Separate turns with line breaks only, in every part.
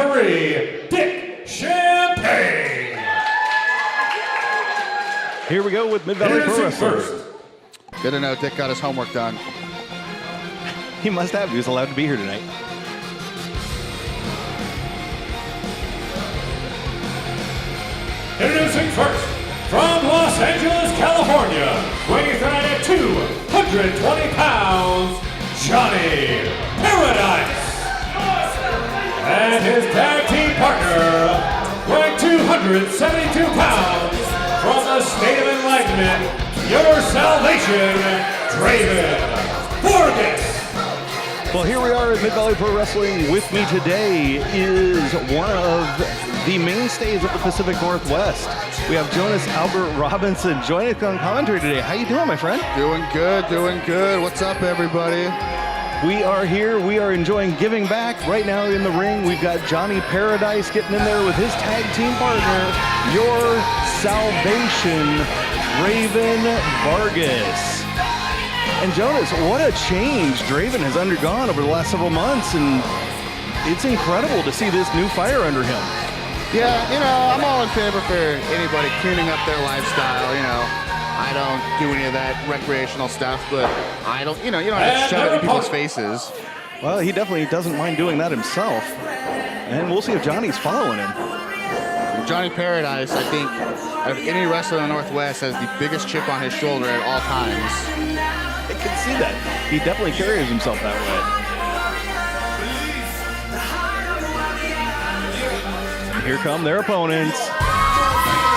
referee, Dick Champagne.
Here we go with Mid-Valley Pro Wrestling.
Good to know Dick got his homework done.
He must have. He was allowed to be here tonight.
Introducing first, from Los Angeles, California, weighing in at 220 pounds, Johnny Paradise. And his tag team partner, weighing 272 pounds, from the State of Enlightenment, your salvation, Draven Vargas.
Well, here we are at Mid-Valley Pro Wrestling. With me today is one of the mainstays of the Pacific Northwest. We have Jonas Albert Robinson joining us on commentary today. How you doing, my friend?
Doing good, doing good. What's up, everybody?
We are here. We are enjoying giving back. Right now in the ring, we've got Johnny Paradise getting in there with his tag team partner, your salvation, Draven Vargas. And Jonas, what a change Draven has undergone over the last several months, and it's incredible to see this new fire under him.
Yeah, you know, I'm all in favor for anybody cleaning up their lifestyle, you know. I don't do any of that recreational stuff, but I don't, you don't have to shove it in people's faces.
Well, he definitely doesn't mind doing that himself. And we'll see if Johnny's following him.
Johnny Paradise, I think, out of any wrestler in the Northwest, has the biggest chip on his shoulder at all times.
I can see that. He definitely carries himself that way. Here come their opponents.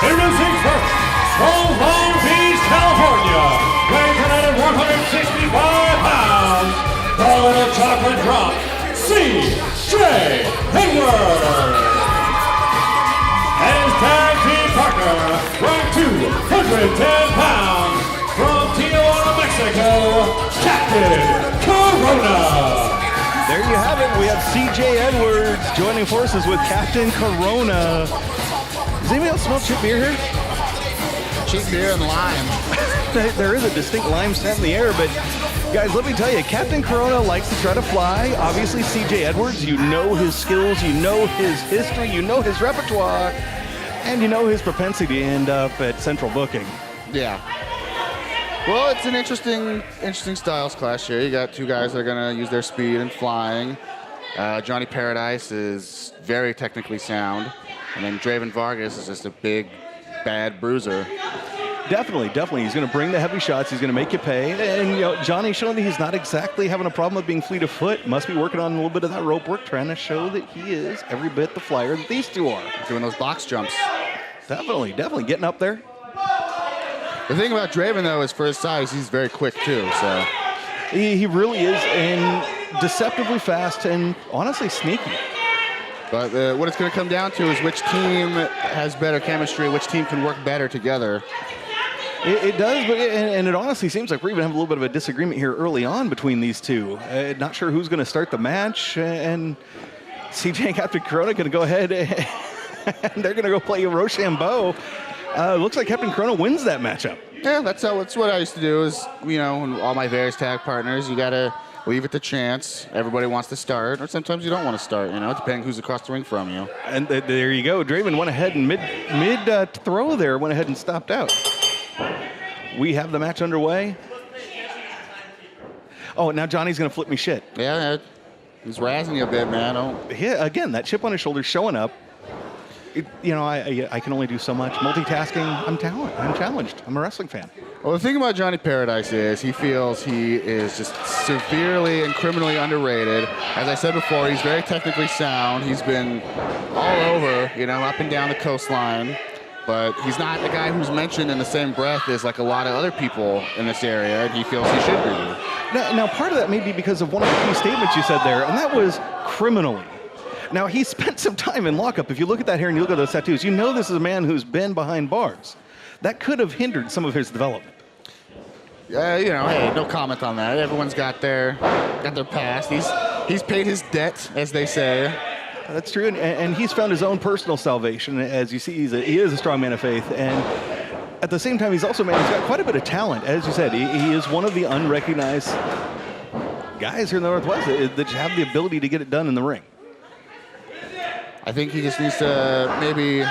Introducing first, from Long Beach, California, weighing in at 165 pounds, the little chocolate drop, C.J. Hayward. And his tag team partner, weighing 210 pounds, from Tijuana, Mexico, Captain Corona.
There you have it. We have C.J. Edwards joining forces with Captain Corona. Does anybody else smell cheap beer here?
Cheap beer and lime.
There is a distinct lime scent in the air, but guys, let me tell you, Captain Corona likes to try to fly. Obviously, C.J. Edwards, you know his skills, you know his history, you know his repertoire, and you know his propensity to end up at central booking.
Yeah. Well, it's an interesting styles clash here. You got two guys that are going to use their speed and flying. Johnny Paradise is very technically sound, and then Draven Vargas is just a big, bad bruiser.
Definitely. He's going to bring the heavy shots. He's going to make you pay. And, Johnny showing that he's not exactly having a problem with being fleet of foot. Must be working on a little bit of that rope work, trying to show that he is every bit the flyer that these two are.
Doing those box jumps.
Definitely getting up there.
The thing about Draven, though, is for his size, he's very quick, too. So
He really is, and deceptively fast and honestly sneaky.
But what it's going to come down to is which team has better chemistry, which team can work better together.
It does, but and it honestly seems like we're even having a little bit of a disagreement here early on between these two. Not sure who's going to start the match, and CJ and Captain Corona going to go ahead and they're going to go play Rochambeau. Looks like Captain Corona wins that matchup.
Yeah, that's what I used to do is, all my various tag partners, you got to leave it to chance. Everybody wants to start, or sometimes you don't want to start, depending who's across the ring from you.
And there you go. Draven went ahead and mid throw there, went ahead and stopped out. We have the match underway. Oh, now Johnny's going to flip me shit.
Yeah, he's razzing you a bit, man.
Yeah, again, that chip on his shoulder showing up. I can only do so much. Multitasking, I'm challenged. I'm a wrestling fan.
Well, the thing about Johnny Paradise is he feels he is just severely and criminally underrated. As I said before, he's very technically sound. He's been all over, up and down the coastline. But he's not the guy who's mentioned in the same breath as like a lot of other people in this area, and he feels he should be.
Now, part of that may be because of one of the key statements you said there, and that was criminally. Now, he spent some time in lockup. If you look at that hair and you look at those tattoos, you know this is a man who's been behind bars. That could have hindered some of his development.
Hey, no comment on that. Everyone's got their past. He's paid his debt, as they say.
That's true, and he's found his own personal salvation. As you see, he is a strong man of faith, and at the same time, he's also a man who's got quite a bit of talent. As you said, he is one of the unrecognized guys here in the Northwest that have the ability to get it done in the ring.
I think he just needs to maybe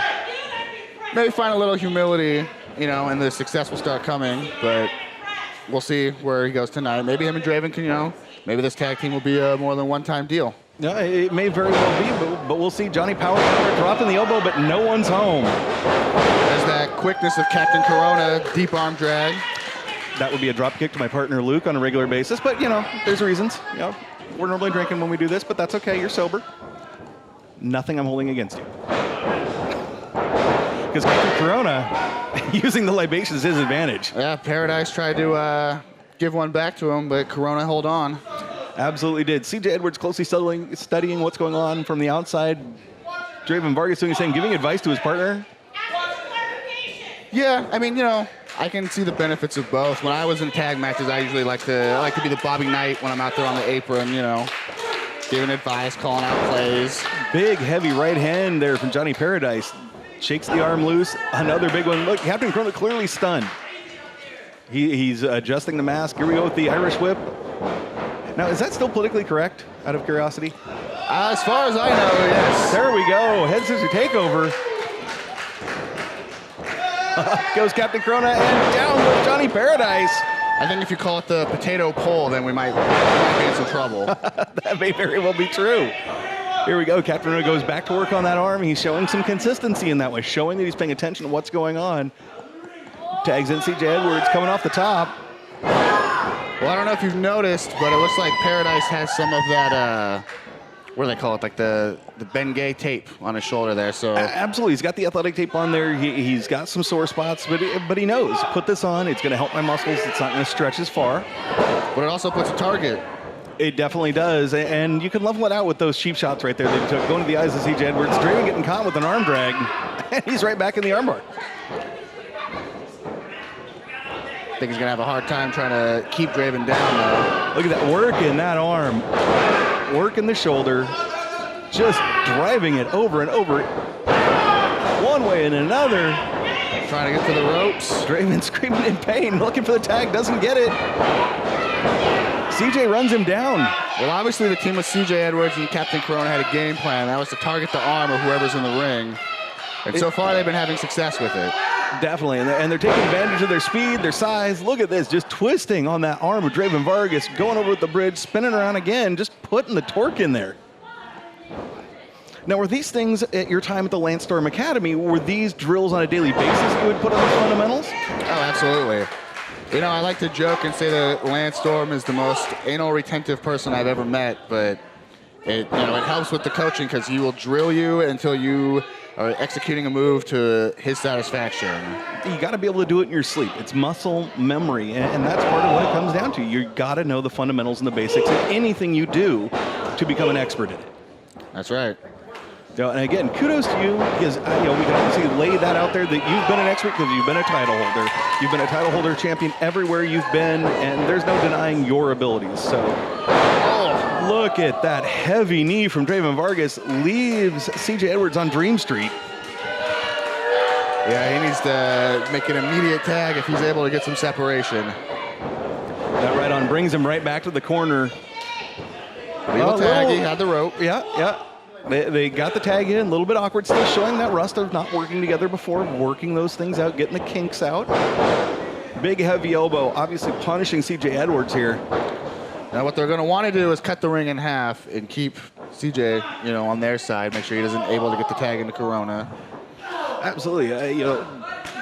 find a little humility, you know, and the success will start coming. But we'll see where he goes tonight. Maybe him and Draven can, you know, maybe this tag team will be a more than one-time deal.
Yeah, it may very well be, but we'll see. Johnny Power dropping the elbow, but no one's home.
There's that quickness of Captain Corona, deep arm drag.
That would be a drop kick to my partner Luke on a regular basis, but you know, there's reasons. You know, we're normally drinking when we do this, but that's okay. You're sober. Nothing I'm holding against you. Because Captain Corona using the libations is his advantage.
Yeah, Paradise tried to give one back to him, but Corona held on.
Absolutely did. CJ Edwards closely studying what's going on from the outside. Draven Vargas doing the same, giving advice to his partner.
Yeah, I mean, you know, I can see the benefits of both. When I was in tag matches, I usually like to be the Bobby Knight when I'm out there on the apron, you know, giving advice, calling out plays.
Big, heavy right hand there from Johnny Paradise. Shakes the arm loose. Another big one. Look, Captain Corona clearly stunned. He's adjusting the mask. Here we go with the Irish whip. Now, is that still politically correct, out of curiosity?
As far as I know, yes.
There we go. Head scissor takeover. Goes Captain Corona and down with Johnny Paradise.
I think if you call it the potato pole, then we might be in some trouble.
That may very well be true. Here we go. Captain Corona goes back to work on that arm. He's showing some consistency in that way, showing that he's paying attention to what's going on. Tags in CJ Edwards coming off the top.
Well, I don't know if you've noticed, but it looks like Paradise has some of that, what do they call it, like the Bengay tape on his shoulder there. So
absolutely, he's got the athletic tape on there. He's got some sore spots, but he knows, put this on, it's going to help my muscles. It's not going to stretch as far.
But it also puts a target.
It definitely does, and you can level it out with those cheap shots right there that he took, going to the eyes of CJ Edwards. Draven getting caught with an arm drag, and he's right back in the armbar.
I think he's going to have a hard time trying to keep Draven down, though.
Look at that, work in that arm, work in the shoulder, just driving it over and over, one way and another.
Trying to get to the ropes.
Draven screaming in pain, looking for the tag, doesn't get it. CJ runs him down.
Well, obviously the team with CJ Edwards and Captain Corona had a game plan. That was to target the arm of whoever's in the ring. And so far they've been having success with it.
Definitely, and they're taking advantage of their speed, their size. Look at this, just twisting on that arm of Draven Vargas, going over the bridge, spinning around again, just putting the torque in there. Now, were these things at your time at the Lance Storm Academy, were these drills on a daily basis you would put on the fundamentals?
Oh, absolutely. You know, I like to joke and say that Lance Storm is the most anal retentive person I've ever met, but it helps with the coaching because he will drill you until you are executing a move to his satisfaction.
You got to be able to do it in your sleep. It's muscle memory, and that's part of what it comes down to. You got to know the fundamentals and the basics of anything you do to become an expert in it.
That's right.
So, and again, kudos to you, because we can obviously lay that out there that you've been an expert because you've been a title holder. You've been a title holder champion everywhere you've been, and there's no denying your abilities. So, look at that heavy knee from Draven Vargas, leaves CJ Edwards on Dream Street.
Yeah, he needs to make an immediate tag if he's able to get some separation.
That right on brings him right back to the corner.
Legal tag, he had the rope.
Yeah. They got the tag in, a little bit awkward, still showing that rust of not working together before, working those things out, getting the kinks out. Big heavy elbow, obviously punishing CJ Edwards here.
Now what they're going to want to do is cut the ring in half and keep CJ, on their side, make sure he isn't able to get the tag into Corona.
Absolutely,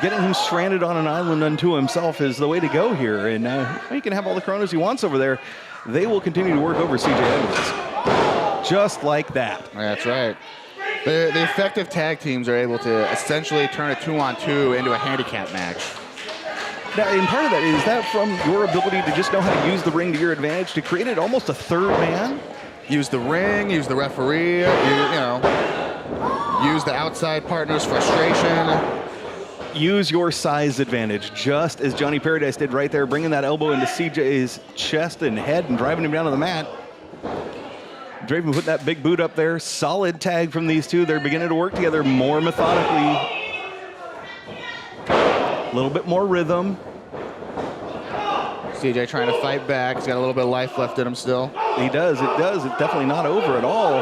getting him stranded on an island unto himself is the way to go here, and he can have all the Coronas he wants over there. They will continue to work over CJ Edwards. Just like that.
That's right. The effective tag teams are able to essentially turn a 2-on-2 into a handicap match.
Now, and part of that is that from your ability to just know how to use the ring to your advantage to create it almost a third man?
Use the ring, use the referee, use the outside partner's frustration.
Use your size advantage, just as Johnny Paradise did right there, bringing that elbow into CJ's chest and head and driving him down to the mat. Draven put that big boot up there. Solid tag from these two. They're beginning to work together more methodically. A little bit more rhythm.
CJ trying to fight back. He's got a little bit of life left in him still.
He does. It does. It's definitely not over at all.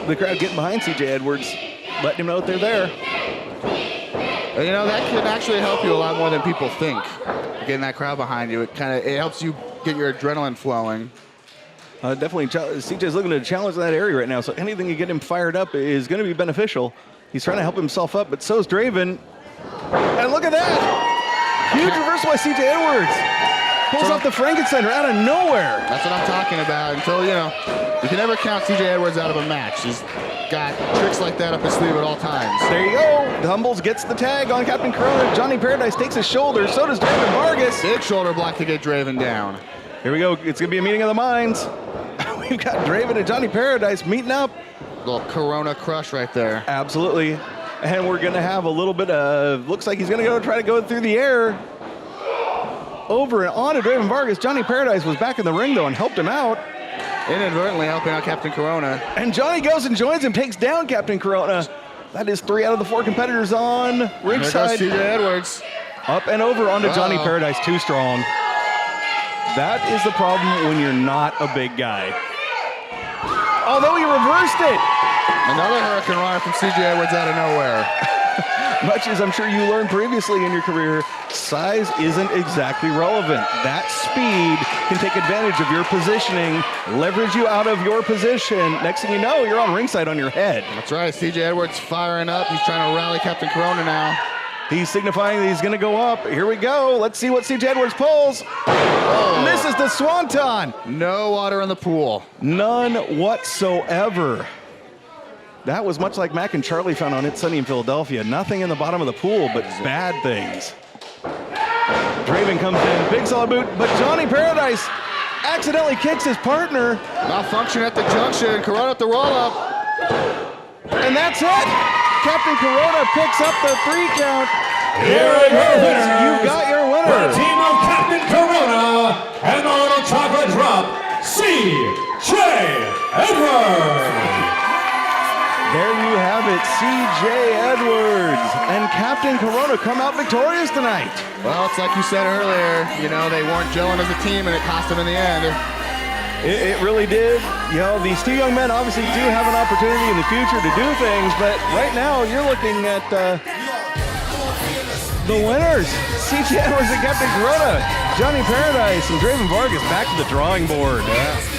the crowd getting behind CJ Edwards, letting him know that they're there.
You know, that can actually help you a lot more than people think. Getting that crowd behind you, it helps you get your adrenaline flowing.
Definitely, CJ's looking to challenge that area right now, so anything to get him fired up is going to be beneficial. He's trying to help himself up, but so is Draven. And look at that! Huge reversal by CJ Edwards. Pulls off the Frankensteiner out of nowhere.
That's what I'm talking about. Until, you know, you can never count CJ Edwards out of a match. He's got tricks like that up his sleeve at all times.
There you go. Humbles gets the tag on Captain Corona. Johnny Paradise takes his shoulder. So does Draven Vargas.
Big shoulder block to get Draven down.
Here we go. It's going to be a meeting of the minds. We've got Draven and Johnny Paradise meeting up.
Little Corona crush right there.
Absolutely. And we're going to have a little bit of, looks like he's going to try to go through the air. Over and on to Draven Vargas. Johnny Paradise was back in the ring, though, and helped him out.
Inadvertently helping out Captain Corona.
And Johnny goes and joins him, takes down Captain Corona. That is 3 out of the 4 competitors on ringside.
There goes CJ Edwards.
Up and over onto Johnny Paradise, too strong. That is the problem when you're not a big guy. Although he reversed it.
Another Hurricane Runner from CJ Edwards out of nowhere.
Much as I'm sure you learned previously in your career, size isn't exactly relevant. That speed can take advantage of your positioning, leverage you out of your position. Next thing you know, you're on ringside on your head.
That's right. CJ Edwards firing up. He's trying to rally Captain Corona now.
He's signifying that he's going to go up. Here we go. Let's see what CJ Edwards pulls. Oh. This is the Swanton.
No water in the pool.
None whatsoever. That was much like Mac and Charlie found on It's Sunny in Philadelphia. Nothing in the bottom of the pool but bad things. Draven comes in, big solid boot, but Johnny Paradise accidentally kicks his partner.
Malfunction at the junction, Corona at the roll-up.
And that's it. Captain Corona picks up the 3 count.
Here are your winners.
You got your winner.
The team of Captain Corona and the Little Chocolate Drop, C.J. Edwards.
There you have it, C.J. Edwards and Captain Corona come out victorious tonight.
Well, it's like you said earlier, you know, they weren't gelling as a team and it cost them in the end.
It really did. You know, these 2 young men obviously do have an opportunity in the future to do things, but right now you're looking at the winners. C.J. Edwards and Captain Corona, Johnny Paradise and Draven Vargas back to the drawing board.
Yeah.